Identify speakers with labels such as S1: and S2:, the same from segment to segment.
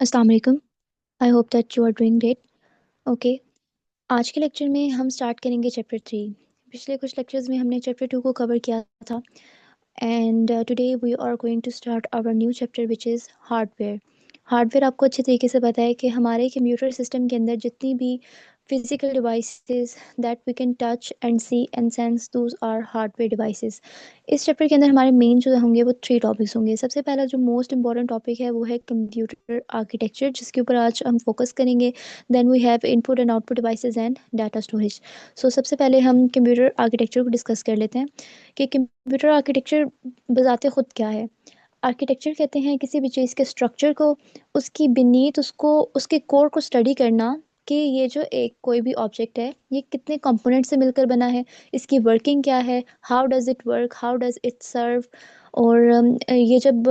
S1: अस्सलाम वालेकुम। I hope that you are doing great. Okay, आज के लेक्चर में हम स्टार्ट करेंगे चैप्टर 3। पिछले कुछ लेक्चर्स में हमने चैप्टर 2 को कवर किया था and today we are going to start our new chapter which is hardware. Hardware आपको अच्छे तरीके से पता है कि हमारे कंप्यूटर सिस्टम के अंदर जितनी भी physical devices that we can touch and see and sense those are hardware devices. इस चैप्टर के अंदर हमारे मेन जो होंगे वो 3 टॉपिक्स होंगे। सबसे पहला जो मोस्ट इंपॉर्टेंट टॉपिक है वो है कंप्यूटर आर्किटेक्चर, जिसके ऊपर आज हम फोकस करेंगे। Then we have input and output devices and data storage. So सबसे पहले हम कंप्यूटर आर्किटेक्चर को डिस्कस कर लेते हैं कि कंप्यूटर आर्किटेक्चर बजाते खुद क्या है। आर्किटेक्चर कहते हैं किसी भी चीज़ के स्ट्रक्चर को, उसकी बीनीथ उसको, उसके कोर को स्टडी करना कि ये जो एक कोई भी ऑब्जेक्ट है ये कितने कंपोनेंट से मिलकर बना है, इसकी वर्किंग क्या है, how does it work, how does it serve. और ये जब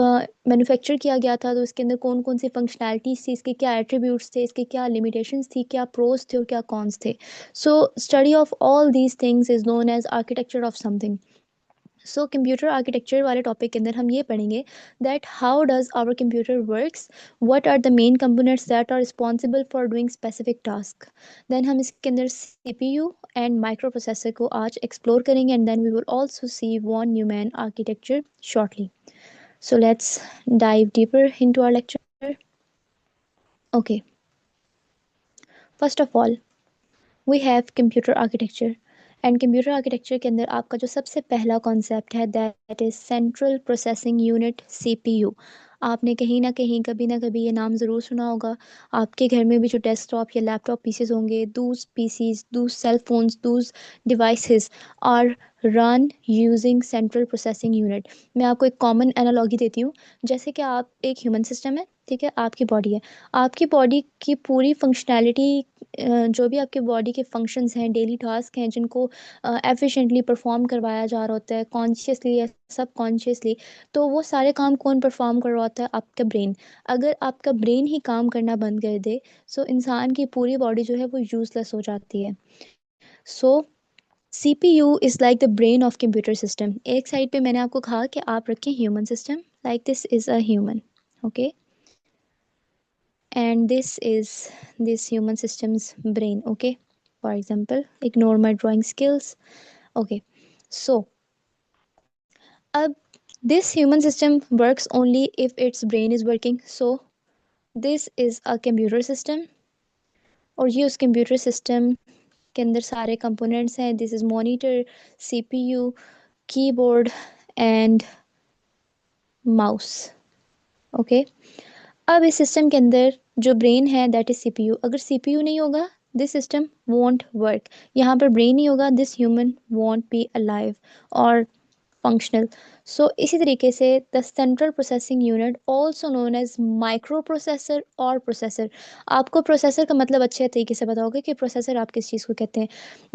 S1: मैन्युफैक्चर किया गया था तो इसके अंदर कौन कौन सी फंक्शनैलिटीज़ थी, इसके क्या एट्रीब्यूट्स थे, इसके क्या लिमिटेशंस थी, क्या प्रोज थे और क्या कॉन्स थे। So study of all these things is known as architecture of something. So computer architecture वाले टॉपिक के अंदर हम ये पढ़ेंगे that how does our computer works, what are the main components that are responsible for doing specific task. Then हम इसके अंदर CPU and micro processor को आज एक्सप्लोर करेंगे and then we will also see von Neumann architecture shortly. So let's dive deeper into our lecture. Okay, first of all, we have computer architecture. And computer architecture के अंदर आपका जो सबसे पहला concept है that is central processing unit, CPU. आपने कहीं ना कभी ये नाम ज़रूर सुना होगा। आपके घर में भी जो डेस्कटॉप या लैपटॉप पीसीज होंगे, those PCs, those cell phones, those devices are run using central processing unit. मैं आपको एक कॉमन एनालॉजी देती हूँ। जैसे कि आप एक ह्यूमन सिस्टम है, ठीक है, आपकी बॉडी है। आपकी बॉडी की पूरी फंक्शनैलिटी, जो भी आपके बॉडी के फंक्शंस हैं, डेली टास्क हैं जिनको एफिशिएंटली परफॉर्म करवाया जा रहा होता है कॉन्शियसली या सब कॉन्शियसली, तो वो सारे काम कौन परफॉर्म कर रहा होता है? आपका ब्रेन। अगर आपका ब्रेन ही काम करना बंद कर दे सो इंसान की पूरी बॉडी जो है वो यूजलेस हो जाती है। So CPU is like the brain of computer system. एक साइड पे मैंने आपको कहा कि आप रखें human system, like this is a human, okay, and this is this human system's brain. Okay, for example, ignore my drawing skills. Okay, so अब this human system works only if its brain is working. So this is a computer system और ये उस computer system के अंदर सारे components हैं. This is monitor, CPU, keyboard and mouse. Okay, अब इस सिस्टम के अंदर जो ब्रेन है दैट इज सीपीयू. अगर सीपीयू नहीं होगा दिस सिस्टम वोंट वर्क. यहाँ पर ब्रेन नहीं होगा this human won't be alive और फंक्शनल. सो इसी तरीके से the central processing unit also known as microprocessor और प्रोसेसर. आपको प्रोसेसर का मतलब अच्छे तरीके से बताओगे कि प्रोसेसर आप किस चीज़ को कहते हैं.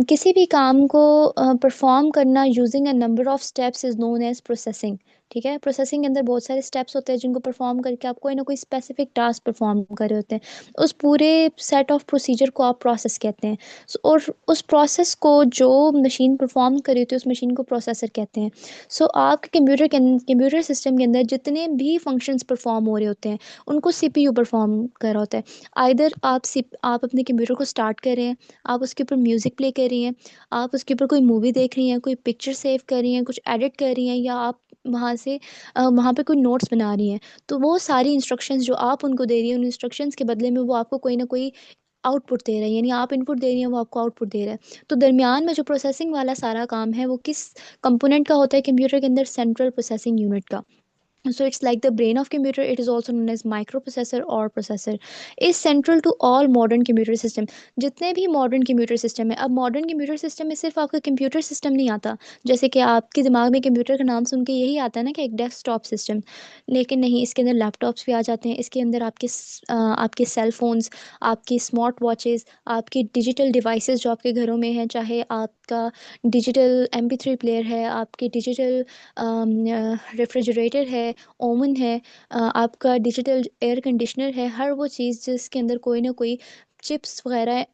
S1: किसी भी काम को परफॉर्म करना using a number of steps is known as processing. ठीक है, प्रोसेसिंग के अंदर बहुत सारे स्टेप्स होते हैं जिनको परफॉर्म करके आप कोई ना कोई स्पेसिफिक टास्क परफॉर्म कर रहे होते हैं. उस पूरे सेट ऑफ प्रोसीजर को आप प्रोसेस कहते हैं. और उस प्रोसेस को जो मशीन परफॉर्म कर रही होती है उस मशीन को प्रोसेसर कहते हैं. सो आपके कंप्यूटर सिस्टम के अंदर जितने भी फंक्शंस परफॉर्म हो रहे होते हैं उनको सीपीयू परफॉर्म कर रहा होता है. आइदर आप अपने कंप्यूटर को स्टार्ट कर रहे हैं, आप उसके ऊपर म्यूज़िक प्ले कर रही हैं, आप उसके ऊपर कोई मूवी देख रही हैं, कोई पिक्चर सेव कर रही हैं, कुछ एडिट कर रही हैं, या आप वहाँ से वहाँ पे कोई नोट्स बना रही हैं. तो वो सारी इंस्ट्रक्शंस जो आप उनको दे रही हैं उन इंस्ट्रक्शंस के बदले में वो आपको कोई ना कोई आउटपुट दे रहे हैं. यानी आप इनपुट दे रही हैं वो आपको आउटपुट दे रहा है. तो दरमियान में जो प्रोसेसिंग वाला सारा काम है वो किस कंपोनेंट का होता है कंप्यूटर के अंदर? सेंट्रल प्रोसेसिंग यूनिट का. So it's like the brain of computer. It is also known as microprocessor or processor. Is central to all modern computer system. जितने भी मॉडर्न कंप्यूटर सिस्टम है, अब मॉडर्न कंप्यूटर सिस्टम में सिर्फ आपका computer system नहीं आता. जैसे कि आपके दिमाग में कंप्यूटर का नाम सुन के यही आता है ना कि एक डेस्कटॉप सिस्टम. लेकिन नहीं, इसके अंदर लैपटॉप्स भी आ जाते हैं. इसके अंदर आपके सेल फोन्स, आपकी स्मार्ट वॉचेस, आपकी डिजिटल डिवाइसेस जो आपके घरों में हैं, चाहे आपका डिजिटल MP3 प्लेयर है, आपके डिजिटल रेफ्रिजरेटर है, ओवन है, आपका डिजिटल एयर कंडीशनर है, हर वो चीज़ जिसके अंदर कोई ना कोई चिप्स वगैरह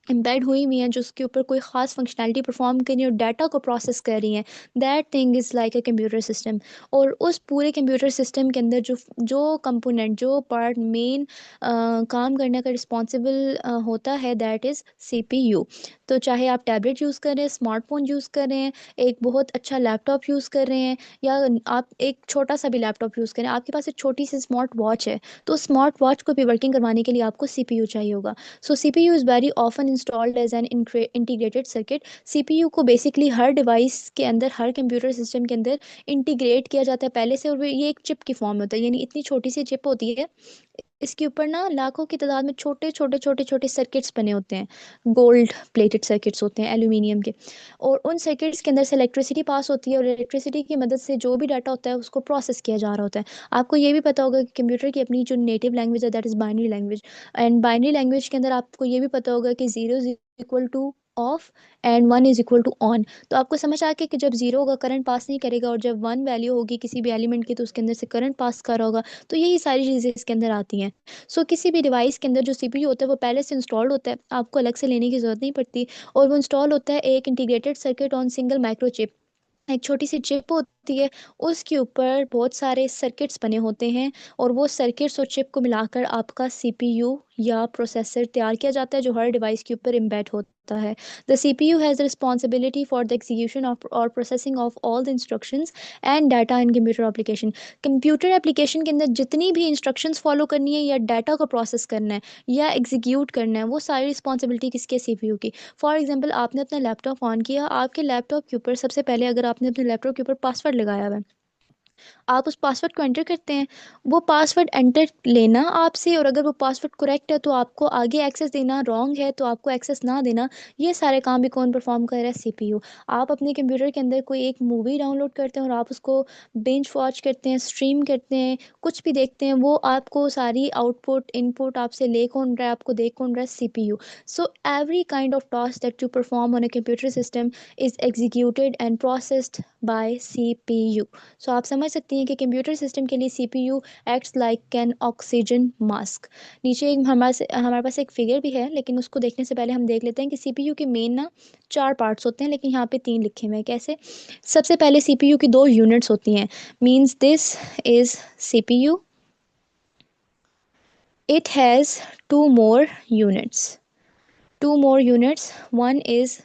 S1: एम्बेड हुई हुई हैं, जो उसके ऊपर कोई ख़ास फंक्शनैलिटी परफॉर्म कर रही है और डाटा को प्रोसेस कर रही हैं, that thing is like a computer system. और उस पूरे कंप्यूटर सिस्टम के अंदर जो जो कंपोनेंट, जो पार्ट मेन काम करने का रिस्पॉन्सिबल होता है, दैट इज़ CPU। तो चाहे आप टैबलेट यूज़ कर रहे हैं, स्मार्टफोन यूज़ कर रहे हैं, एक बहुत अच्छा लैपटॉप यूज़ कर रहे हैं, या आप एक छोटा सा भी लैपटॉप यूज़ करें, आपके पास एक छोटी सी स्मार्ट वॉच है, तो स्मार्ट वॉच को भी वर्किंग करवाने के लिए आपको CPU चाहिए होगा। So CPU is very often installed as an integrated circuit। CPU को बेसिकली हर डिवाइस के अंदर, हर कंप्यूटर सिस्टम के अंदर इंटीग्रेट किया जाता है पहले से, और ये एक चिप की फॉर्म होता है, यानी इतनी छोटी सी चिप होती है, इसके ऊपर ना लाखों की तादाद में छोटे छोटे छोटे छोटे सर्किट्स बने होते हैं, गोल्ड प्लेटेड सर्किट्स होते हैं एल्यूमिनियम के। और उन सर्किट्स के अंदर से इलेक्ट्रिसिटी पास होती है, और इलेक्ट्रिसिटी की मदद से जो भी डाटा होता है उसको प्रोसेस किया जा रहा होता है। आपको ये भी पता होगा कि कंप्यूटर की अपनी जो नेटिव लैंग्वेज है, that is binary language. And binary language के अंदर आपको ये भी पता होगा कि zero is equal to off and one is equal to on. तो आपको समझ आ के कि जब जीरो होगा करंट पास नहीं करेगा, और जब वन वैल्यू होगी किसी भी एलिमेंट की तो उसके अंदर से करंट पास कर रहा होगा। तो यही सारी चीज़ें इसके अंदर आती हैं। किसी भी डिवाइस के अंदर जो CPU होता है वो पहले से इंस्टॉल्ड होता है, आपको अलग से लेने की ज़रूरत नहीं पड़ती। और वो इंस्टॉल होता है एक integrated circuit on single microchip. एक छोटी सी चिप होती है, उसके ऊपर बहुत सारे सर्किट्स बने होते हैं, और वो सर्किट्स और चिप को मिलाकर आपका CPU या प्रोसेसर तैयार किया जाता है, जो हर डिवाइस के ऊपर एम्बेड होता है। The CPU has responsibility for the execution of और processing of all the instructions and data in computer application. Computer application के अंदर जितनी भी इंस्ट्रक्शंस फॉलो करनी है, या डाटा को प्रोसेस करना है, या एग्जीक्यूट करना है, वो सारी रिस्पॉन्सिबिलिटी किसकी है? CPU की। फॉर एग्जांपल, आपने अपना लैपटॉप ऑन किया, आपके लैपटॉप के ऊपर सबसे पहले, अगर आपने अपने लैपटॉप के ऊपर पासवर्ड लगाया हुआ है, आप उस पासवर्ड को एंटर करते हैं। वो पासवर्ड एंटर लेना आपसे, और अगर वो पासवर्ड करेक्ट है तो आपको आगे एक्सेस देना, रॉन्ग है तो आपको एक्सेस ना देना, ये सारे काम भी कौन परफॉर्म कर रहा है? CPU। आप अपने कंप्यूटर के अंदर कोई एक मूवी डाउनलोड करते हैं और आप उसको बिंज वॉच करते हैं, स्ट्रीम करते हैं, कुछ भी देखते हैं, वो आपको सारी आउटपुट इनपुट आपसे ले कौन रहा है, आपको देख कौन रहा है? CPU। So every kind of task that you perform on a computer system is executed and processed bye CPU। सो आप समझ सकती हैं कि कंप्यूटर सिस्टम के लिए CPU acts like an oxygen mask. नीचे हमारे पास एक फिगर भी है, लेकिन उसको देखने से पहले हम देख लेते हैं कि CPU के मेन ना चार पार्ट्स होते हैं, लेकिन यहाँ पे तीन लिखे हुए हैं। कैसे? सबसे पहले CPU की दो यूनिट्स होती हैं, means this is CPU, it has two more units, one is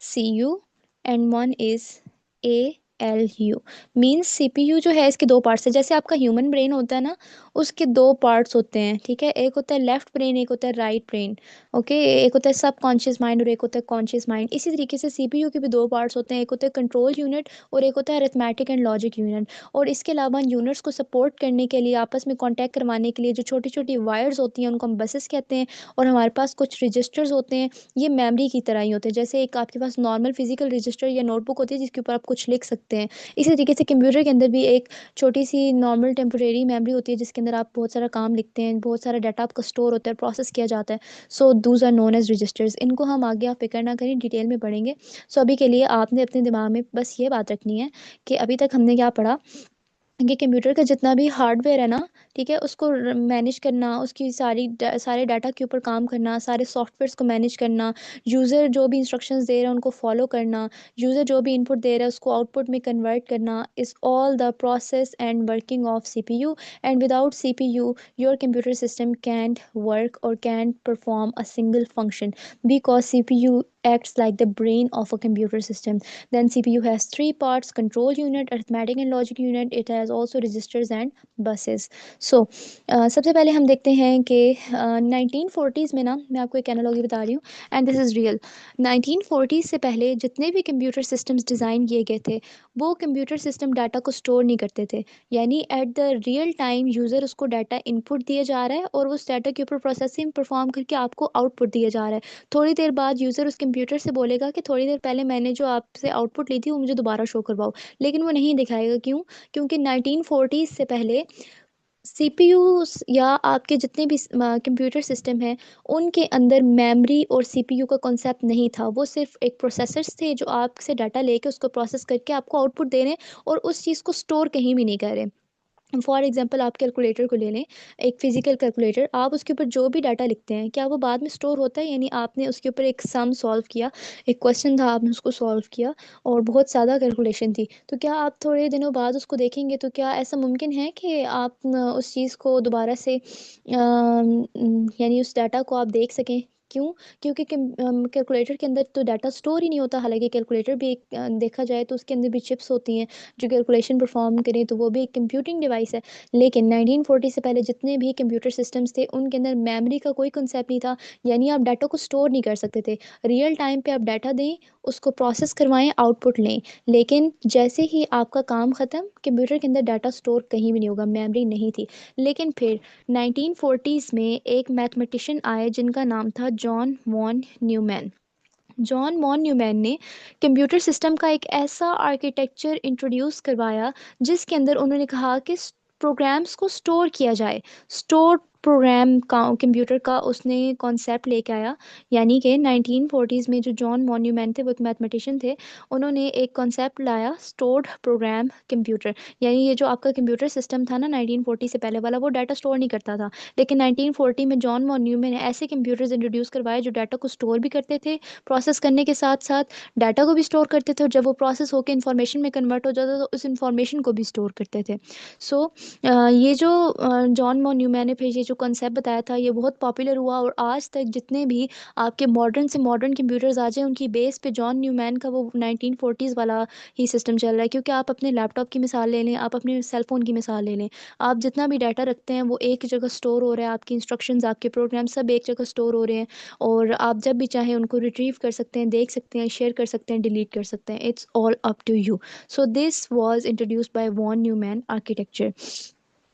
S1: CU and one is ALU। Means CPU जो है इसके दो पार्ट्स है, जैसे आपका ह्यूमन ब्रेन होता है ना, उसके दो पार्ट्स होते हैं, ठीक है? एक होता है लेफ्ट ब्रेन, एक होता है राइट ब्रेन। ओके, एक होता है सब कॉन्शियस माइंड और एक होता है कॉन्शियस माइंड। इसी तरीके से CPU के भी दो पार्ट्स होते हैं, एक होता है कंट्रोल यूनिट और एक होता है अरिथमेटिक एंड लॉजिक यूनिट। और इसके अलावा यूनिट्स को सपोर्ट करने के लिए, आपस में कॉन्टैक्ट करवाने के लिए जो छोटी छोटी वायर्स होती हैं उनको हम बसेस कहते हैं। और हमारे पास कुछ रजिस्टर्स होते हैं, ये मेमोरी की तरह ही होते हैं, जैसे एक आपके पास नॉर्मल फिजिकल रजिस्टर या नोटबुक होती है जिसके ऊपर आप कुछ लिख सकते हैं। इसी तरीके से कंप्यूटर के अंदर भी एक छोटी सी नॉर्मल टेम्परेरी मेमोरी होती है, जिसके अंदर आप बहुत सारा काम लिखते हैं, बहुत सारा डाटा आपका स्टोर होता है, प्रोसेस किया जाता है। So those are known as registers. इनको हम आगे आप फिक्र ना करें, डिटेल में पढ़ेंगे। सो अभी के लिए आपने अपने दिमाग में बस ये बात रखनी है कि अभी तक हमने क्या पढ़ा, कि कंप्यूटर का जितना भी हार्डवेयर है ना, ठीक है, उसको मैनेज करना, उसकी सारे डाटा के ऊपर काम करना, सारे सॉफ्टवेयर्स को मैनेज करना, यूज़र जो भी इंस्ट्रक्शंस दे रहा है उनको फॉलो करना, यूज़र जो भी इनपुट दे रहा है उसको आउटपुट में कन्वर्ट करना, is all the process and working of CPU। And without CPU your computer system can't work or can't perform a single function, because CPU acts like the brain of a computer system. Then CPU has three parts: control unit, arithmetic and logic unit. It has also registers and buses. So सबसे पहले हम देखते हैं कि 1940s में ना, मैं आपको एक एनालॉजी बता रही हूँ, and this is real. 1940s से पहले जितने भी कंप्यूटर सिस्टम्स डिज़ाइन किए गए थे, वो कंप्यूटर सिस्टम डाटा को स्टोर नहीं करते थे। यानी at the real time user उसको डाटा इनपुट दिया जा रहा है, और उस डाटा के ऊपर प्रोसेसिंग परफॉर्म करके आपको आउटपुट दिया जा रहा है। थोड़ी देर बाद यूज़र उस कंप्यूटर से बोलेगा कि थोड़ी देर पहले मैंने जो आपसे आउटपुट ली थी वो मुझे दोबारा शो करवाओ, लेकिन वो नहीं दिखाएगा। क्यों? क्योंकि 1940 से पहले CPU या आपके जितने भी कंप्यूटर सिस्टम हैं, उनके अंदर मेमोरी और CPU का कॉन्सेप्ट नहीं था। वो सिर्फ एक प्रोसेसर्स थे जो आपसे डाटा लेके उसको प्रोसेस करके आपको आउटपुट दे रहे हैं, और उस चीज़ को स्टोर कहीं भी नहीं कर रहे। फॉर एग्जांपल आप कैलकुलेटर को ले लें, एक फिजिकल कैलकुलेटर, आप उसके ऊपर जो भी डाटा लिखते हैं क्या वो बाद में स्टोर होता है? यानी आपने उसके ऊपर एक सम सॉल्व किया, एक क्वेश्चन था, आपने उसको सॉल्व किया और बहुत ज़्यादा कैलकुलेशन थी, तो क्या आप थोड़े दिनों बाद उसको देखेंगे? तो क्या ऐसा मुमकिन है कि आप उस चीज़ को दोबारा से यानी उस डाटा को आप देख सकें? क्यों? क्योंकि कैलकुलेटर के अंदर तो डाटा स्टोर ही नहीं होता। हालांकि कैलकुलेटर भी एक देखा जाए तो उसके अंदर भी चिप्स होती हैं जो कैलकुलेशन परफॉर्म करें, तो वो भी एक कंप्यूटिंग डिवाइस है। लेकिन 1940 से पहले जितने भी कंप्यूटर सिस्टम्स थे उनके अंदर मेमोरी का कोई कंसेप्ट नहीं था। यानी आप डाटा को स्टोर नहीं कर सकते थे। रियल टाइम पे आप डाटा दें, उसको प्रोसेस करवाएं, आउटपुट लें। लेकिन जैसे ही आपका काम ख़त्म, कंप्यूटर के अंदर डाटा स्टोर कहीं भी नहीं होगा, मेमोरी नहीं थी। लेकिन फिर 1940s में एक मैथमेटिशियन आए जिनका नाम था John von Neumann. John von Neumann ने कंप्यूटर सिस्टम का एक ऐसा आर्किटेक्चर इंट्रोड्यूस करवाया जिसके अंदर उन्होंने कहा कि प्रोग्राम्स को स्टोर किया जाए। स्टोर प्रोग्राम का कंप्यूटर का उसने कॉन्सेप्ट लेके आया। यानी कि 1940s में जो जॉन वॉन न्यूमैन थे, वो एक मैथमेटिशियन थे, उन्होंने एक कॉन्सेप्ट लाया, स्टोर्ड प्रोग्राम कंप्यूटर। यानी ये जो आपका कंप्यूटर सिस्टम था ना 1940 से पहले वाला, वो डाटा स्टोर नहीं करता था। लेकिन 1940 में जॉन वॉन न्यूमैन ने ऐसे कंप्यूटर्स इंट्रोड्यूस करवाए जो डाटा को स्टोर भी करते थे, प्रोसेस करने के साथ साथ डाटा को भी स्टोर करते थे, और जब वो प्रोसेस होकर इंफॉर्मेशन में कन्वर्ट हो जाता तो उस इंफॉर्मेशन को भी स्टोर करते थे। सो ये जो जॉन मोन्यूमैन ने फिर ये जो कंसेप्ट बताया था, ये बहुत पॉपुलर हुआ, और आज तक जितने भी आपके मॉडर्न से मॉडर्न कंप्यूटर्स आ जाए उनकी बेस पे जॉन न्यूमैन का वो 1940s वाला ही सिस्टम चल रहा है। क्योंकि आप अपने लैपटॉप की मिसाल ले लें, आप अपने सेल फ़ोन की मिसाल ले लें, आप जितना भी डाटा रखते हैं वो एक जगह स्टोर हो रहा है, आपकी इंस्ट्रक्शंस, आपके प्रोग्राम सब एक जगह स्टोर हो रहे हैं, और आप जब भी चाहें उनको रिट्रीव कर सकते हैं, देख सकते हैं, शेयर कर सकते हैं, डिलीट कर सकते हैं। It's all up to you. So this was introduced by von Neumann architecture.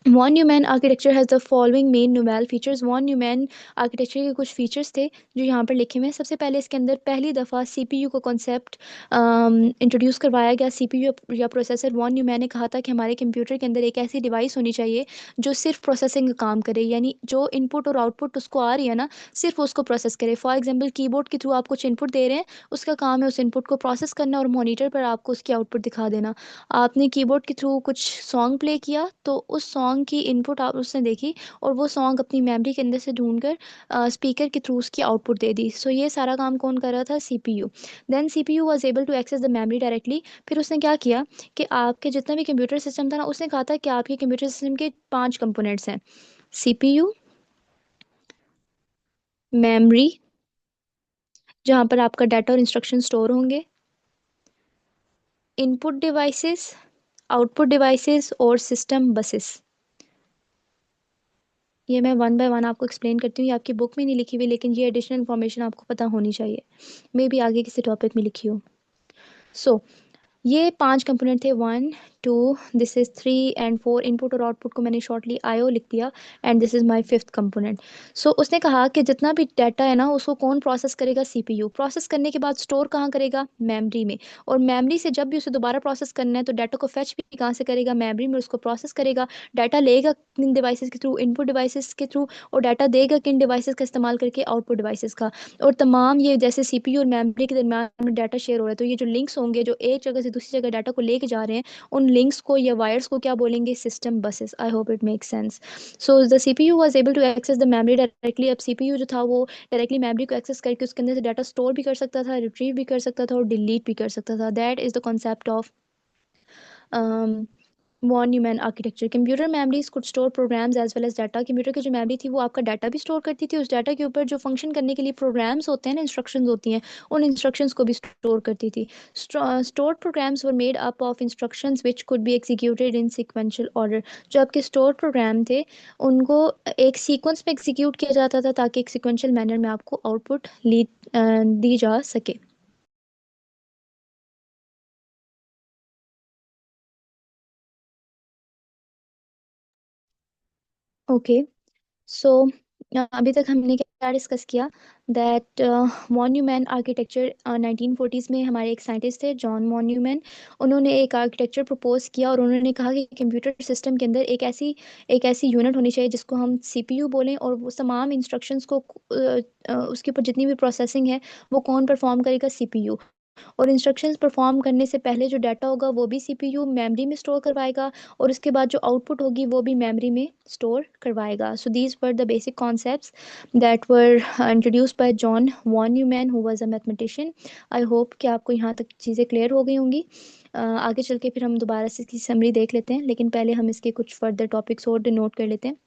S1: Von Neumann architecture has the following main novel features. Von Neumann architecture के कुछ फीचर्स थे जो यहाँ पर लिखे हुए हैं। सबसे पहले इसके अंदर पहली दफ़ा सीपीयू का कॉन्सेप्ट इंट्रोड्यूस करवाया गया। सीपीयू या प्रोसेसर, वॉन न्यूमैन ने कहा था कि हमारे कंप्यूटर के अंदर एक ऐसी डिवाइस होनी चाहिए जो सिर्फ प्रोसेसिंग का काम करे, यानी जो इनपुट और आउटपुट उसको आ रही है ना, सिर्फ उसको प्रोसेस करे। फॉर एग्जाम्पल कीबोर्ड के थ्रू आप कुछ इनपुट दे रहे हैं, उसका काम है उस इनपुट को प्रोसेस करना और मॉनिटर पर आपको उसकी आउटपुट दिखा देना। आपने कीबोर्ड के थ्रू कुछ सॉन्ग प्ले किया तो उस सॉन्ग की इनपुट आप उसने देखी, और वो सॉन्ग अपनी मेमोरी के अंदर से ढूंढ कर स्पीकर के थ्रू उसकी आउटपुट दे दी। सो ये सारा काम कौन कर रहा था? CPU. Then CPU was able to access the memory directly. फिर उसने क्या किया कि आपके जितना भी कंप्यूटर सिस्टम था ना, उसने कहा था कि आपके कंप्यूटर सिस्टम के 5 कंपोनेंट्स हैं: सीपीयू, मेमोरी जहाँ पर आपका डाटा और इंस्ट्रक्शन स्टोर होंगे, इनपुट डिवाइसेस, आउटपुट डिवाइसेस और सिस्टम बसेस। ये मैं वन बाय वन आपको एक्सप्लेन करती हूँ। ये आपकी बुक में नहीं लिखी हुई, लेकिन ये एडिशनल इन्फॉर्मेशन आपको पता होनी चाहिए, मे बी आगे किसी टॉपिक में लिखी हो। सो ये 5 कंपोनेंट थे: 1, 2, दिस इज 3 एंड 4। इनपुट और आउटपुट को मैंने शॉर्टली आईओ लिख दिया, and this is my fifth component. So उसने कहा कि जितना भी डाटा है ना उसको कौन प्रोसेस करेगा? सीपीयू। प्रोसेस करने के बाद स्टोर कहाँ करेगा? मेमोरी में। और मेमोरी से जब भी उसे दोबारा प्रोसेस करना है तो डाटा को फेच भी कहाँ से करेगा? मेमोरी में, उसको प्रोसेस करेगा। डाटा लेगा किन डिवाइसेस के थ्रू? इनपुट डिवाइसेस के थ्रू। और डाटा देगा किन डिवाइसेस का इस्तेमाल करके? आउटपुट डिवाइसेस का। और तमाम ये जैसे सीपीयू और मेमोरी के दरमियान में डाटा शेयर हो रहा है, तो ये जो लिंक्स होंगे जो एक जगह से दूसरी जगह डाटा को लेके जा रहे हैं, उन लिंक्स को या वायर्स को क्या बोलेंगे? System buses. I hope it make sense. So the CPU was able to access the memory directly. अब सीपीयू जो था वो डायरेक्टली मेमोरी को एक्सेस करके उसके अंदर से डाटा स्टोर भी कर सकता था, रिट्रीव भी कर सकता था और डिलीट भी कर सकता था। That is the concept of von Neumann architecture. Computer memories could store programs as well as data. Computer की जो मेमोरी थी वो आपका डाटा भी स्टोर करती थी, उस डाटा के ऊपर जो फंक्शन करने के लिए प्रोग्राम्स होते हैं ना, इंस्ट्रक्शंस होती हैं, उन इंस्ट्रक्शंस को भी स्टोर करती थी। Stored programs were made up of instructions which could be executed in sequential order. जो आपके स्टोर प्रोग्राम थे उनको एक सीक्वेंस में एग्जीक्यूट किया जाता था ताकि एक सीक्वेंशियल मैनर में आपको आउटपुट दी जा सके। ओके। सो अभी तक हमने क्या डिस्कस किया? दैट मॉन्यूमैन आर्किटेक्चर 1940s में हमारे एक साइंटिस्ट थे जॉन मॉन्यूमैन। उन्होंने एक आर्किटेक्चर प्रपोज किया और उन्होंने कहा कि कंप्यूटर सिस्टम के अंदर एक ऐसी यूनिट होनी चाहिए जिसको हम सीपीयू बोलें, और वो तमाम इंस्ट्रक्शंस को उसके ऊपर जितनी भी प्रोसेसिंग है वो कौन परफॉर्म करेगा? सीपीयू। और इंस्ट्रक्शंस परफॉर्म करने से पहले जो डाटा होगा वो भी सीपीयू मेमोरी में स्टोर करवाएगा, और उसके बाद जो आउटपुट होगी वो भी मेमोरी में स्टोर करवाएगा. So these were the basic concepts that were introduced by John von Neumann who was a mathematician. I hope कि आपको यहाँ तक चीज़ें क्लियर हो गई होंगी. आगे चल के फिर हम दोबारा से इसकी समरी देख लेते हैं, लेकिन पहले हम इसके कुछ फर्दर टॉपिक्स और डिनोट कर लेते हैं.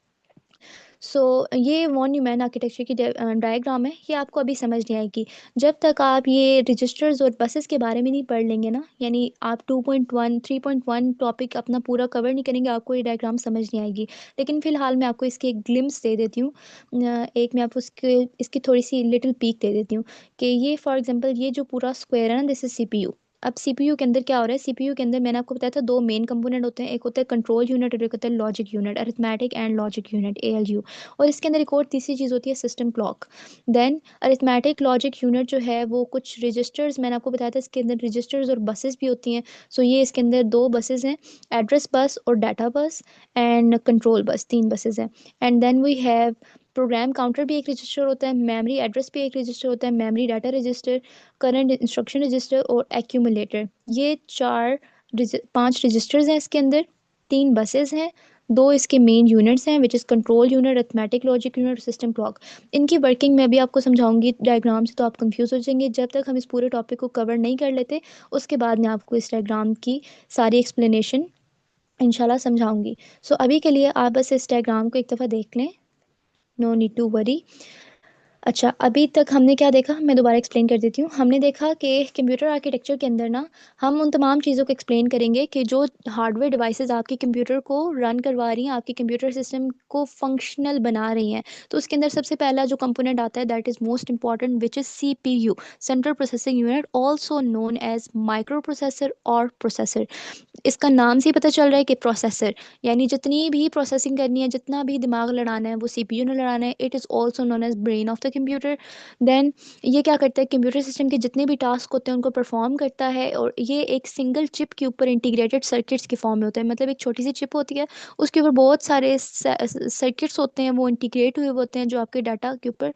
S1: सो ये वॉन न्यूमैन आर्किटेक्चर की डायग्राम है, ये आपको अभी समझ नहीं आएगी जब तक आप ये रजिस्टर्स और बसेस के बारे में नहीं पढ़ लेंगे ना. यानी आप 2.1 3.1 टॉपिक अपना पूरा कवर नहीं करेंगे, आपको ये डायग्राम समझ नहीं आएगी. लेकिन फिलहाल मैं आपको इसकी एक ग्लिम्स दे देती हूँ. एक मैं आपको इसकी थोड़ी सी लिटिल पीक दे देती हूँ कि ये फॉर एग्जांपल ये जो पूरा स्क्वायर है ना, दिस इज सीपीयू. अब सीपीयू के अंदर क्या हो रहा है, सीपीयू के अंदर मैंने आपको बताया था दो मेन कंपोनेंट होते हैं, एक होता है कंट्रोल यूनिट और एक होता है logic unit, arithmetic and logic unit, ALU. और इसके अंदर एक और तीसरी चीज़ होती है system clock. Then arithmetic logic unit जो है वो कुछ रजिस्टर्स, मैंने आपको बताया था इसके अंदर रजिस्टर्स और बसेस भी होती हैं. सो ये इसके अंदर दो बसेस हैं, एड्रेस बस और डाटा बस, एंड कंट्रोल बस, तीन बसेस हैं. And then we have program counter भी एक रजिस्टर होता है, मेमोरी एड्रेस भी एक रजिस्टर होता है, memory data register, current instruction register और एक्यूमुलेटर. ये पांच रजिस्टर्स हैं इसके अंदर, तीन बसेस हैं, दो इसके मेन यूनिट्स हैं which is control unit, arithmetic logic unit और सिस्टम क्लॉक. इनकी वर्किंग मैं भी आपको समझाऊंगी डायग्राम से, तो आप कंफ्यूज हो जाएंगे जब तक हम इस पूरे टॉपिक को कवर नहीं कर लेते. उसके बाद मैं आपको इस डायग्राम की सारी एक्सप्लेनेशन इंशाल्लाह समझाऊंगी. सो अभी के लिए आप बस इस डायग्राम को एक दफ़ा देख लें. No need to worry. अच्छा, अभी तक हमने क्या देखा, मैं दोबारा एक्सप्लेन कर देती हूँ. हमने देखा कि कंप्यूटर आर्किटेक्चर के अंदर ना हम उन तमाम चीज़ों को एक्सप्लेन करेंगे कि जो हार्डवेयर डिवाइसेस आपके कंप्यूटर को रन करवा रही हैं, आपके कंप्यूटर सिस्टम को फंक्शनल बना रही हैं. तो उसके अंदर सबसे पहला जो कंपोनेंट आता है that is most important which is CPU, central processing unit, also known as microprocessor और प्रोसेसर. इसका नाम से ही पता चल रहा है कि प्रोसेसर, यानी जितनी भी प्रोसेसिंग करनी है, जितना भी दिमाग लड़ाना है वो सीपीयू ने लड़ाना है. It is also known as brain of the computer. Then ये क्या करता है, कंप्यूटर सिस्टम के जितने भी टास्क होते हैं उनको परफॉर्म करता है, और ये एक सिंगल चिप के ऊपर इंटीग्रेटेड सर्किट्स के फॉर्म में होता है. मतलब एक छोटी सी चिप होती है, उसके ऊपर बहुत सारे सर्किट्स होते हैं, वो इंटीग्रेट हुए होते हैं जो आपके डाटा के ऊपर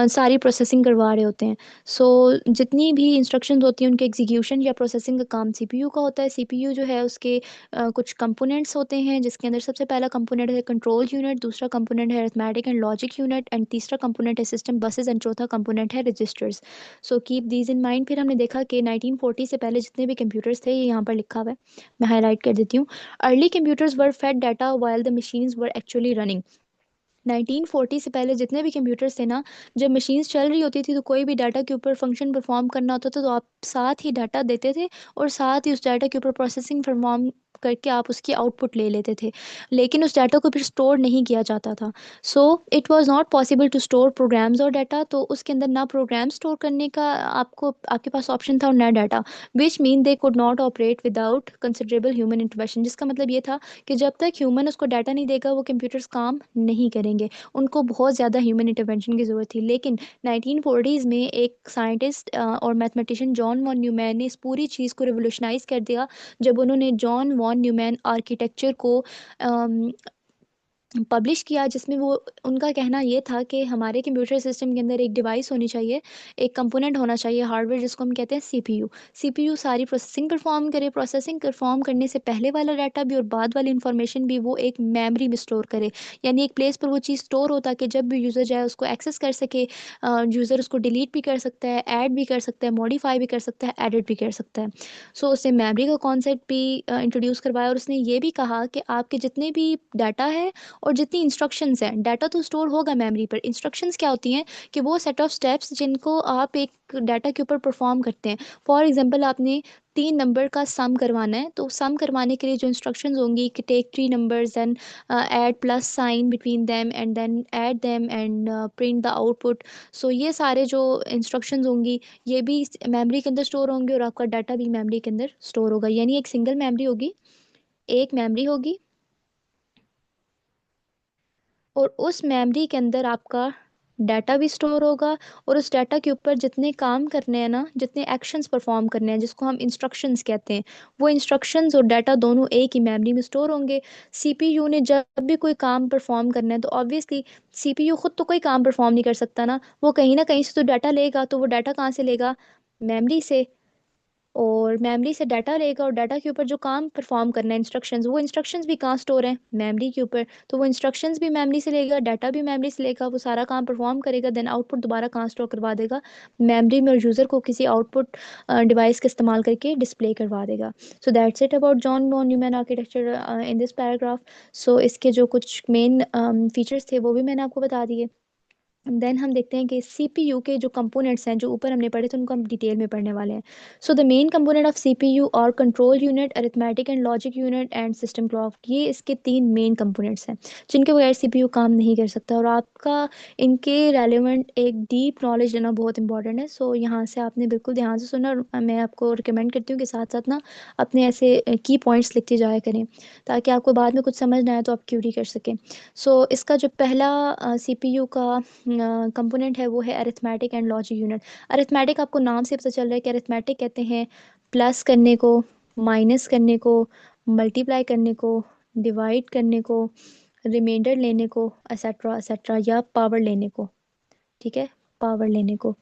S1: सारी प्रोसेसिंग करवा रहे होते हैं. सो जितनी भी इंस्ट्रक्शंस होती हैं उनके एग्जीक्यूशन या प्रोसेसिंग का काम सीपीयू का होता है. सीपीयू जो है उसके कुछ कंपोनेंट्स होते हैं, जिसके अंदर सबसे पहला कंपोनेंट है कंट्रोल यूनिट, दूसरा कंपोनेंट है arithmetic and logic unit, and तीसरा कंपोनेंट है सिस्टम बसेस, एंड चौथा कंपोनेंट है registers. So keep these in mind. फिर हमने देखा कि 1940 से पहले जितने भी कंप्यूटर्स थे, ये यहाँ पर लिखा हुआ है, मैं हाईलाइट कर देती हूँ. Early computers were fed data while the machines were actually running. 1940 से पहले जितने भी कंप्यूटर्स थे ना, जब मशीन्स चल रही होती थी तो कोई भी डाटा के ऊपर फंक्शन परफॉर्म करना होता था तो आप साथ ही डाटा देते थे, और साथ ही उस डाटा के ऊपर प्रोसेसिंग परफॉर्म करके आप उसकी आउटपुट ले लेते थे. लेकिन उस डाटा को फिर स्टोर नहीं किया जाता था. So it was not possible to store programs और डाटा. तो उसके अंदर ना प्रोग्राम स्टोर करने का आपके पास ऑप्शन था और ना data, which mean they could not operate without considerable human intervention. जिसका मतलब ये था कि जब तक ह्यूमन उसको डाटा नहीं देगा वो कंप्यूटर्स काम नहीं करेंगे, उनको बहुत ज़्यादा ह्यूमन इंटरवेंशन की ज़रूरत थी. लेकिन 1940s में एक साइंटिस्ट और मैथमेटिशियन जॉन वॉन न्यूमैन ने इस पूरी चीज़ को रिवोल्यूशनाइज कर दिया, जब उन्होंने जॉन वॉन न्यूमैन आर्किटेक्चर को पब्लिश किया, जिसमें वो उनका कहना ये था कि हमारे कंप्यूटर सिस्टम के अंदर एक डिवाइस होनी चाहिए, एक कंपोनेंट होना चाहिए हार्डवेयर, जिसको हम कहते हैं सीपीयू. सीपीयू सारी प्रोसेसिंग परफॉर्म करे, प्रोसेसिंग परफॉर्म करने से पहले वाला डाटा भी और बाद वाली इंफॉर्मेशन भी वो एक मेमोरी में स्टोर करे. यानी एक प्लेस पर वो चीज़ स्टोर हो ताकि जब भी यूज़र जाए उसको एक्सेस कर सके. यूज़र उसको डिलीट भी कर सकता है, ऐड भी कर सकता है, मॉडिफाई भी कर सकता है, एडिट भी कर सकता है. सो उसने मेमोरी का कॉन्सेप्ट भी इंट्रोड्यूस करवाया, और उसने ये भी कहा कि आपके जितने भी डाटा है और जितनी इंस्ट्रक्शंस हैं, डाटा तो स्टोर होगा मेमोरी पर, इंस्ट्रक्शंस क्या होती हैं कि वो सेट ऑफ स्टेप्स जिनको आप एक डाटा के ऊपर परफॉर्म करते हैं. फॉर एग्जांपल आपने तीन नंबर का सम करवाना है, तो सम करवाने के लिए जो इंस्ट्रक्शंस होंगी कि take three numbers and add plus sign between them and then add them and print the output. So ये सारे जो इंस्ट्रक्शंस होंगी ये भी मेमोरी के अंदर स्टोर होंगे, और आपका डाटा भी मेमोरी के अंदर स्टोर होगा. यानी एक सिंगल मेमोरी होगी, एक मेमोरी होगी, और उस मेमोरी के अंदर आपका डाटा भी स्टोर होगा, और उस डाटा के ऊपर जितने काम करने हैं ना, जितने एक्शंस परफॉर्म करने हैं, जिसको हम इंस्ट्रक्शंस कहते हैं, वो इंस्ट्रक्शंस और डाटा दोनों एक ही मेमोरी में स्टोर होंगे. सीपीयू ने जब भी कोई काम परफॉर्म करना है तो ऑब्वियसली सीपीयू खुद तो कोई काम परफॉर्म नहीं कर सकता ना, वो कहीं ना कहीं से तो डाटा लेगा. तो वो डाटा कहाँ से लेगा, मेमोरी से. और मेमोरी से डाटा लेगा और डाटा के ऊपर जो काम परफॉर्म करना है, इंस्ट्रक्शंस, वो इंस्ट्रक्शंस भी कहाँ स्टोर हैं, मेमोरी के ऊपर। तो वो इंस्ट्रक्शंस भी मेमोरी से लेगा, डाटा भी मेमोरी से लेगा, वो सारा काम परफॉर्म करेगा, देन आउटपुट दोबारा कहाँ स्टोर करवा देगा, मेमोरी में, और यूज़र को किसी आउटपुट डिवाइस का इस्तेमाल करके डिस्प्ले करवा देगा। So that's it about John von Neumann architecture in this paragraph. So इसके जो कुछ मेन फीचर्स थे वो भी मैंने आपको बता दिए। देन हम देखते हैं कि सीपीयू के जो कंपोनेंट्स हैं, जो ऊपर हमने पढ़े थे, उनको हम डिटेल में पढ़ने वाले हैं। So the main component of CPU are control unit, arithmetic and logic unit and system clock, ये इसके तीन मेन कंपोनेंट्स हैं जिनके बगैर सीपीयू काम नहीं कर सकता। और आपका इनके रेलेवेंट एक डीप नॉलेज लेना बहुत इंपॉर्टेंट है। सो यहाँ से आपने बिल्कुल ध्यान से सुना, और मैं आपको रिकमेंड करती हूँ कि साथ साथ ना अपने ऐसे की पॉइंट्स लिखते जाया करें, ताकि आपको बाद में कुछ समझ ना आए तो आप क्यूरी कर सकें। सो इसका जो पहला सीपीयू का कंपोनेंट है वो है arithmetic and logic unit. Arithmetic, आपको नाम से पता चल रहा है कि अरिथमेटिक कहते हैं प्लस करने को, माइनस करने को, मल्टीप्लाई करने को, डिवाइड करने को, रिमाइंडर लेने को, एक्सेट्रा एक्सेट्रा, या पावर लेने को। ठीक है, पावर लेने को।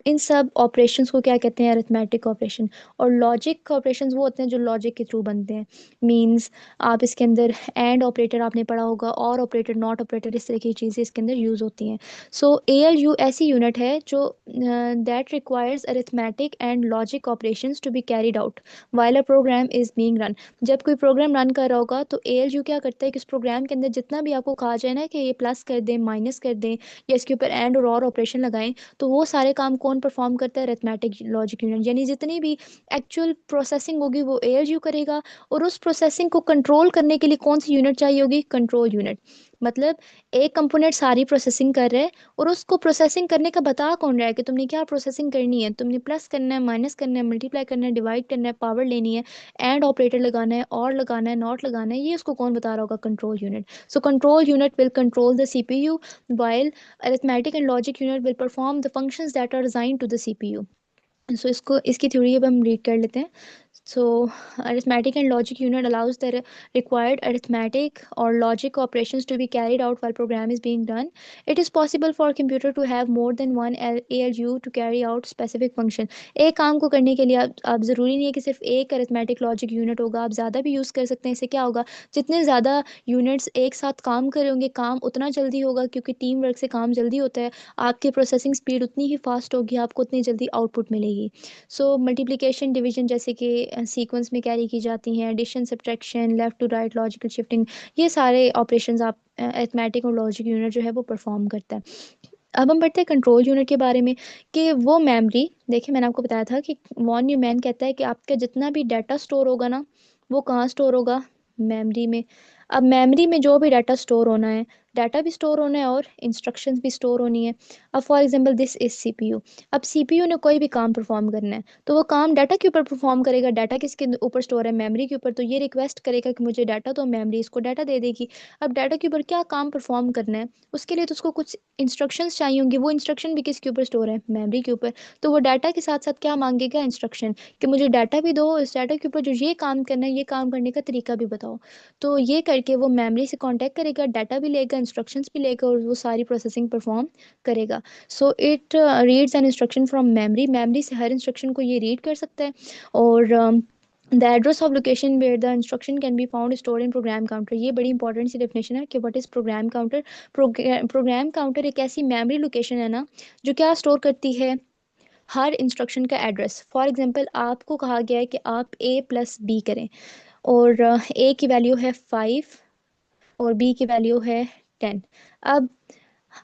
S1: इन सब ऑपरेशंस को क्या कहते हैं, अरिथमेटिक ऑपरेशन। और लॉजिक ऑपरेशंस वो होते हैं जो लॉजिक के थ्रू बनते हैं। मींस आप इसके अंदर एंड ऑपरेटर आपने पढ़ा होगा, और ऑपरेटर, नॉट ऑपरेटर, इस तरह की चीज़ें इसके अंदर यूज़ होती हैं। सो एएलयू ऐसी यूनिट है जो that requires arithmetic and logic operations to be carried out while a program is being run. जब कोई प्रोग्राम रन कर रहा होगा तो एएलयू क्या करता है कि उस प्रोग्राम के अंदर जितना भी आपको कहा जाए ना कि ये प्लस कर दें, माइनस कर दें, या इसके ऊपर एंड और ऑपरेशन लगाएं, तो वो सारे काम कौन परफॉर्म करता है, अरिथमेटिक लॉजिक यूनिट। यानी जितनी भी एक्चुअल प्रोसेसिंग होगी वो एएलयू करेगा, और उस प्रोसेसिंग को कंट्रोल करने के लिए कौन सी यूनिट चाहिए होगी, कंट्रोल यूनिट। मतलब एक कंपोनेंट सारी प्रोसेसिंग कर रहा है, और उसको प्रोसेसिंग करने का बता कौन रहा है कि तुमने क्या प्रोसेसिंग करनी है, तुमने प्लस करना है, माइनस करना है, मल्टीप्लाई करना है, डिवाइड करना है, पावर लेनी है, एंड ऑपरेटर लगाना है, और लगाना है, नॉट लगाना है, ये उसको कौन बता रहा होगा, control unit. So control unit will control the CPU, while arithmetic and logic unit will perform the functions that are assigned to the CPU. सो इसको, इसकी थ्योरी अब हम रीड कर लेते हैं। So, arithmetic and logic unit allows the required arithmetic or logic operations to be carried out while program is being done. It is possible for a computer to have more than one ALU to carry out specific function. एक काम को करने के लिए आप ज़रूरी नहीं है कि सिर्फ एक arithmetic logic unit होगा, आप ज़्यादा भी यूज़ कर सकते हैं। इससे क्या होगा, जितने ज़्यादा यूनिट्स एक साथ काम करेंगे, काम उतना जल्दी होगा, क्योंकि टीम वर्क से काम जल्दी होता है। आपकी प्रोसेसिंग स्पीड उतनी ही फास्ट होगी, आपको उतनी जल्दी आउटपुट मिलेगी। सो मल्टीप्लिकेशन, डिवीजन जैसे कि सीक्वेंस में कैरी की जाती हैं, addition, subtraction, left to right, logical shifting, ये सारे ऑपरेशंस आप अरिथमेटिक और लॉजिक यूनिट जो है वो परफॉर्म करता है। अब हम बढ़ते हैं कंट्रोल यूनिट के बारे में, कि वो मेमोरी, देखिए मैंने आपको बताया था कि वॉन न्यूमैन कहता है कि आपका जितना भी डाटा स्टोर होगा ना, वो कहाँ स्टोर होगा, मेमोरी में। अब मेमोरी में जो भी डाटा स्टोर होना है, डाटा भी स्टोर होना है और इंस्ट्रक्शंस भी स्टोर होनी है। अब for example this is CPU. अब सीपीयू ने कोई भी काम परफॉर्म करना है, तो वो काम डाटा के ऊपर परफॉर्म करेगा। डाटा किसके ऊपर स्टोर है, मेमोरी के ऊपर। तो ये रिक्वेस्ट करेगा कि मुझे डाटा, तो मेमोरी इसको डाटा दे देगी। अब डाटा के ऊपर क्या काम परफॉर्म करना है, उसके लिए तो उसको कुछ इंस्ट्रक्शंस चाहिए होंगी, वो इंस्ट्रक्शन भी किसके ऊपर स्टोर है, मेमोरी के ऊपर। तो वो डाटा के साथ साथ क्या मांगेगा, इंस्ट्रक्शन, कि मुझे डाटा भी दो, इस डाटा के ऊपर जो ये काम करना है, ये काम करने का तरीका भी बताओ। तो ये करके वो मेमोरी से कांटेक्ट करेगा, डाटा भी लेगा, इंस्ट्रक्शंस भी लेगा, और वो सारी प्रोसेसिंग परफॉर्म करेगा। So it reads an instruction from memory, memory से हर इंस्ट्रक्शन को ये रीड कर सकता है। और the address of location where the instruction can be found stored in program counter, ये बड़ी इंपॉर्टेंट सी डेफिनेशन है कि what is program counter. Program counter एक ऐसी मेमोरी लोकेशन है ना, जो क्या स्टोर करती है, हर इंस्ट्रक्शन का एड्रेस। फॉर एग्जांपल आपको कहा गया है कि आप a प्लस बी करें, और a की वैल्यू है 5 और b की वैल्यू है 10। अब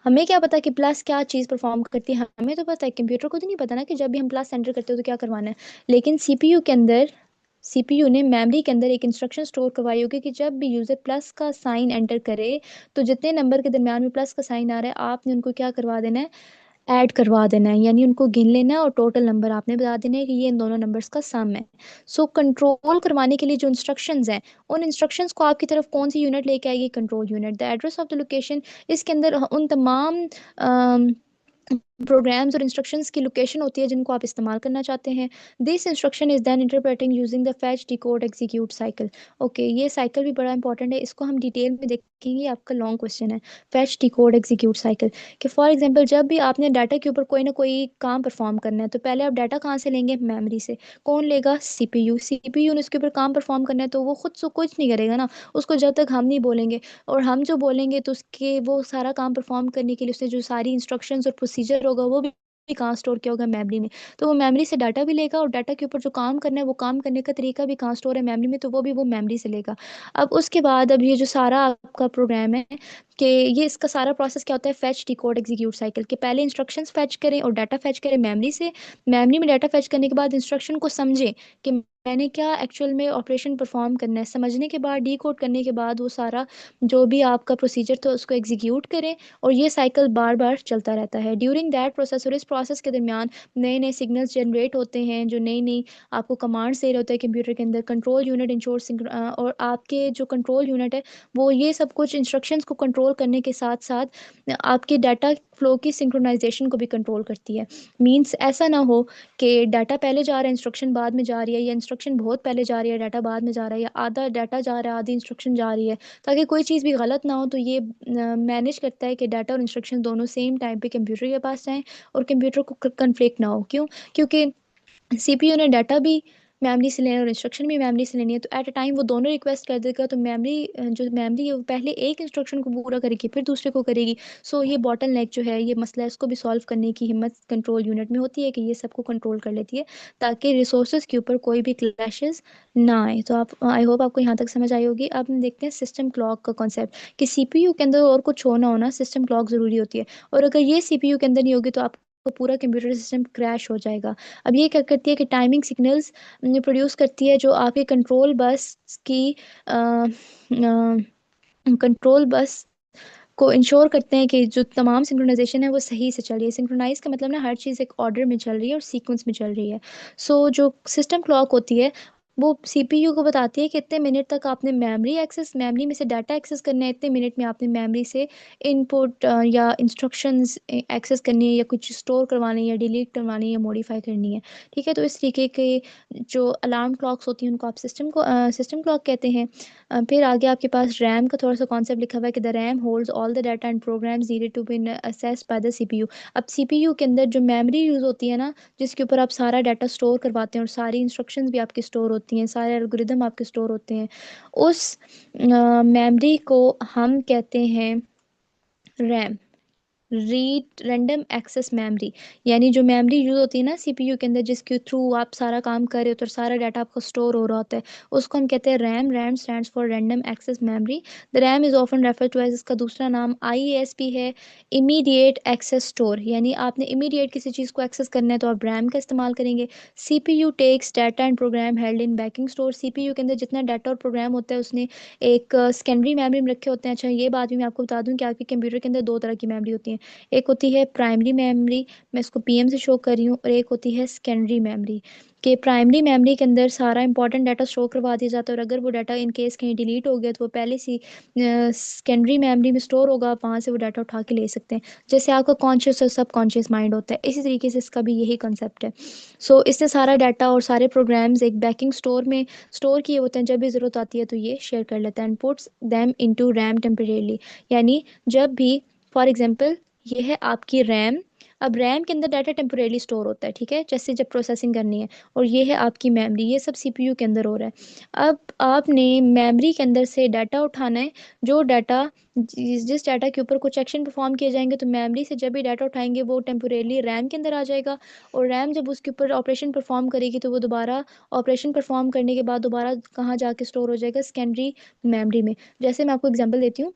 S1: हमें क्या पता कि प्लस क्या चीज़ परफॉर्म करती है, हमें तो पता है, कंप्यूटर को तो नहीं पता ना कि जब भी हम प्लस एंटर करते हो तो क्या करवाना है। लेकिन सीपीयू के अंदर, सीपीयू ने मेमोरी के अंदर एक इंस्ट्रक्शन स्टोर करवाई होगी कि जब भी यूज़र प्लस का साइन एंटर करे, तो जितने नंबर के दरमियान में प्लस का साइन आ रहा है, आपने उनको क्या करवा देना है, ऐड करवा देना है। यानी उनको गिन लेना है, और टोटल नंबर आपने बता देना है कि ये इन दोनों नंबर्स का सम है। सो कंट्रोल करवाने के लिए जो इंस्ट्रक्शंस हैं, उन इंस्ट्रक्शंस को आपकी तरफ कौन सी यूनिट लेके आएगी, control unit. The address of the location, इसके अंदर उन तमाम प्रोग्राम्स और इंस्ट्रक्शंस की लोकेशन होती है जिनको आप इस्तेमाल करना चाहते हैं। This instruction is then interpreting using the fetch decode execute cycle. Okay, ये साइकिल भी बड़ा इंपॉर्टेंट है, इसको हम डिटेल में देखेंगे, आपका लॉन्ग क्वेश्चन है। फैच डिकोड एग्जीक्यूट साइकिल कि फॉर एग्जांपल जब भी आपने डाटा के ऊपर कोई ना कोई काम परफॉर्म करना है तो पहले आप डाटा कहाँ से लेंगे? मेमोरी से। कौन लेगा? सीपीयू। सीपीयू ने उसके ऊपर काम परफॉर्म करना है तो वो खुद से कुछ नहीं करेगा ना, उसको जब तक हम नहीं बोलेंगे। और हम जो बोलेंगे तो उसके वो सारा काम परफॉर्म करने के लिए उसने जो सारी इंस्ट्रक्शंस और प्रोसीजर होगा वो भी कहाँ स्टोर किया होगा? मेमोरी में। तो वो मेमोरी से डाटा भी लेगा और डाटा के ऊपर जो काम करना है वो काम करने का तरीका भी कहाँ स्टोर है? मेमोरी में, तो वो भी वो मेमोरी से लेगा। अब उसके बाद अब ये जो सारा आपका प्रोग्राम है कि ये इसका सारा प्रोसेस क्या होता है? फैच डिकोड एग्जीक्यूट साइकिल के पहले इंस्ट्रक्शंस फैच करें और डाटा फैच करें मेमोरी से। मेमोरी में डाटा फैच करने के बाद इंस्ट्रक्शन को समझें कि मैंने क्या एक्चुअल में ऑपरेशन परफॉर्म करना है। समझने के बाद डीकोड करने के बाद वो सारा जो भी आपका प्रोसीजर था उसको एग्जीक्यूट करें। और ये साइकिल बार बार चलता रहता है। ड्यूरिंग दैट प्रोसेस और इस प्रोसेस के दरमियान नए नए सिग्नल्स जनरेट होते हैं, जो नई नई आपको कमांड्स दे रहे होते हैं कंप्यूटर के अंदर। कंट्रोल यूनिट इंश्योर और आपके जो कंट्रोल यूनिट है वो ये सब कुछ इंस्ट्रक्शंस को कंट्रोल करने के साथ साथ आपके डाटा फ्लो की सिंक्रोनाइजेशन को भी कंट्रोल करती है। मींस ऐसा ना हो कि डाटा पहले जा रहा है इंस्ट्रक्शन बाद में जा रही है, या इंस्ट्रक्शन बहुत पहले जा रही है डाटा बाद में जा रहा है, या आधा डाटा जा रहा है आधी इंस्ट्रक्शन जा रही है। ताकि कोई चीज़ भी गलत ना हो तो ये मैनेज करता है कि डाटा और इंस्ट्रक्शन दोनों सेम टाइम पे कंप्यूटर के पास जाएं और कंप्यूटर को कन्फ्लिक्ट ना हो। क्यों? क्योंकि सीपीयू ने डाटा भी मेमोरी से लेना और इंस्ट्रक्शन भी मेमोरी से लेनी है, तो एट अ टाइम वो दोनों रिक्वेस्ट कर देगा। तो मेमोरी जो मेमोरी है वो पहले एक इंस्ट्रक्शन को पूरा करेगी फिर दूसरे को करेगी। सो ये बॉटल नेक जो है, ये मसला है, इसको भी सॉल्व करने की हिम्मत कंट्रोल यूनिट में होती है कि ये सबको कंट्रोल कर लेती है ताकि रिसोर्सेज के ऊपर कोई भी क्लैशेस ना आए। तो आप, आई होप आपको यहाँ तक समझ आई होगी। अब हम देखते हैं सिस्टम क्लॉक का कॉन्सेप्ट कि सीपीयू के अंदर और कुछ होना होना सिस्टम क्लॉक ज़रूरी होती है। और अगर ये सीपीयू के अंदर नहीं होगी तो आपका पूरा कंप्यूटर सिस्टम क्रैश हो जाएगा। अब ये क्या करती है कि टाइमिंग सिग्नल्स प्रोड्यूस करती है जो आपके की कंट्रोल बस को इंश्योर करते हैं कि जो तमाम सिंक्रोनाइजेशन है वो सही से चल रही है। सिंक्रोनाइज का मतलब ना हर चीज़ एक ऑर्डर में चल रही है और सीक्वेंस में चल रही है। सो जो सिस्टम क्लॉक होती है वो सीपीयू को बताती है कि इतने मिनट तक आपने मेमोरी में से डाटा एक्सेस करना है, इतने मिनट में आपने मेमोरी से इनपुट या इंस्ट्रक्शंस एक्सेस करनी है, या कुछ स्टोर करवानी है, या डिलीट करवानी है, या मॉडिफाई करनी है। ठीक है, तो इस तरीके के जो अलार्म क्लॉक्स होती हैं उनको आप सिस्टम क्लॉक कहते हैं। फिर आगे आपके पास रैम का थोड़ा सा कॉन्सेप्ट लिखा हुआ है कि the RAM holds all the data and programs needed to be accessed by the CPU. अब सीपीयू के अंदर जो मेमोरी यूज़ होती है ना, जिसके ऊपर आप सारा डाटा स्टोर करवाते हैं और सारी इंस्ट्रक्शंस भी आपकी स्टोर होती हैं, सारे एल्गोरिदम आपके स्टोर होते हैं, उस मेमोरी को हम कहते हैं RAM. Read random access memory, यानी जो मेमोरी यूज होती है ना सीपीयू के अंदर, जिसके थ्रू आप सारा काम कर रहे हो तो सारा डाटा आपका स्टोर हो रहा होता है, उसको हम कहते हैं RAM. RAM stands for random access memory. The RAM is often refer to as, इसका दूसरा नाम आईएसपी है, इमीडिएट एक्सेस स्टोर। यानी आपने इमीडिएट किसी चीज़ को एक्सेस करना है तो आप रैम का इस्तेमाल करेंगे। CPU takes data and program held in backing store. CPU के अंदर जितना डाटा और प्रोग्राम होता है उसने एक सेकेंडरी मेमोरी में रखे होते हैं। अच्छा, ये बात भी मैं आपको बता दूं कि आपके कंप्यूटर के अंदर दो तरह की मेमोरी होती है। एक होती है प्राइमरी मेमोरी, मैं इसको पीएम से शो कर रही हूँ, और एक होती है सेकेंडरी मेमोरी। कि प्राइमरी मेमोरी के अंदर सारा इंपॉर्टेंट डाटा स्टोर करवा दिया जाता है, और अगर वो डाटा इन केस कहीं डिलीट हो गया तो वो पहले सी सेकेंडरी मेमोरी में स्टोर होगा, आप वहाँ से वो डाटा उठा के ले सकते हैं। जैसे आपका कॉन्शियस और सब कॉन्शियस माइंड होता है, इसी तरीके से इसका भी यही कंसेप्ट है। सो इससे सारा डाटा और सारे प्रोग्राम्स एक बैकिंग स्टोर में स्टोर किए होते हैं, जब भी ज़रूरत आती है तो ये शेयर कर लेता है and puts them into RAM temporarily. यानी जब भी, फॉर एग्जांपल, ये है आपकी रैम। अब रैम के अंदर डाटा टेम्पोरेली स्टोर होता है, ठीक है, जैसे जब प्रोसेसिंग करनी है। और ये है आपकी मेमोरी, ये सब सीपीयू के अंदर हो रहा है। अब आपने मेमोरी के अंदर से डाटा उठाना है। जो डाटा, जिस डाटा के ऊपर कुछ एक्शन परफॉर्म किए जाएंगे तो मेमोरी से जब भी डाटा उठाएंगे वो टेम्पोरेली रैम के अंदर आ जाएगा। और रैम जब उसके ऊपर ऑपरेशन परफॉर्म करेगी तो वो दोबारा ऑपरेशन परफॉर्म करने के बाद दोबारा कहाँ जाके स्टोर हो जाएगा? सेकेंडरी मेमोरी में। जैसे मैं आपको एग्जांपल देती हूँ,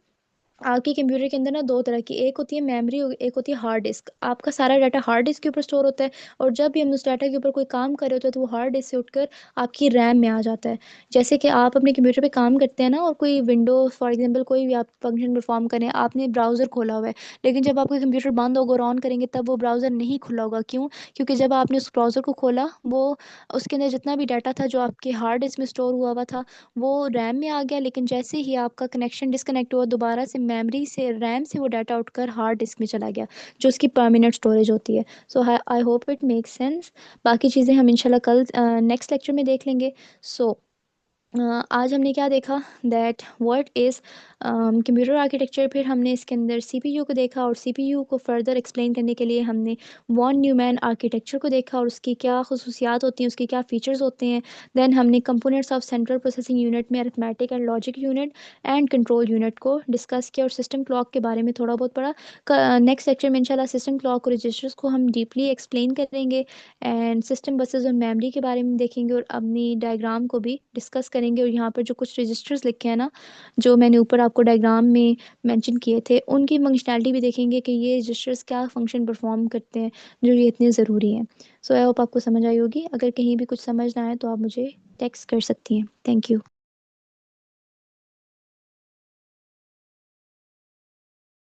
S1: आपके कंप्यूटर के अंदर ना दो तरह की, एक होती है मेमोरी, एक होती है हार्ड डिस्क। आपका सारा डाटा हार्ड डिस्क के ऊपर स्टोर होता है, और जब भी हम उस डाटा के ऊपर कोई काम कर रहे होते हैं तो वो हार्ड डिस्क से उठकर आपकी रैम में आ जाता है। जैसे कि आप अपने कंप्यूटर पे काम करते हैं ना, और कोई विंडो फॉर एग्जांपल कोई भी आप फंक्शन परफॉर्म करें, आपने ब्राउज़र खोला हुआ है, लेकिन जब आपका कंप्यूटर बंद होगा और ऑन करेंगे तब वो ब्राउज़र नहीं खुला होगा। क्यों? क्योंकि जब आपने उस ब्राउज़र को खोला, वो उसके अंदर जितना भी डाटा था जो आपके हार्ड डिस्क में स्टोर हुआ हुआ था वो रैम में आ गया, लेकिन जैसे ही आपका कनेक्शन डिस्कनेक्ट हुआ दोबारा से मेमोरी से, रैम से वो डाटा उठकर हार्ड डिस्क में चला गया, जो उसकी परमानेंट स्टोरेज होती है। So I hope it makes sense. बाकी चीज़ें हम इंशाल्लाह कल नेक्स्ट लेक्चर में देख लेंगे। सो आज हमने क्या देखा, that what is computer architecture. फिर हमने इसके अंदर सीपीयू को देखा, और सीपीयू को फर्दर एक्सप्लेन करने के लिए हमने वॉन न्यूमैन आर्किटेक्चर को देखा और उसकी क्या खसूसियात होती हैं, उसके क्या फ़ीचर्स होते हैं। देन हमने components of central processing unit में arithmetic and logic unit and control unit को डिस्कस किया, और सिस्टम क्लॉक के बारे में थोड़ा बहुत पढ़ा। नेक्स्ट लेक्चर में इंशाल्लाह सिस्टम क्लॉक और रजिस्टर्स को हम डीपली एक्सप्लेन करेंगे, एंड सिस्टम बसेस और मेमोरी के बारे में देखेंगे, और अपनी डायग्राम को भी डिस्कस करेंगे। और यहाँ पर जो कुछ रजिस्टर्स लिखे हैं ना, जो मैंने ऊपर आपको डायग्राम में मेंशन किए थे, उनकी फंक्शनैलिटी भी देखेंगे कि ये रजिस्टर्स क्या फंक्शन परफॉर्म करते हैं, जो ये इतने ज़रूरी हैं। सो आई होप आपको समझ आई होगी। अगर कहीं भी कुछ समझ ना आए तो आप मुझे टेक्स्ट कर सकती हैं। Thank you.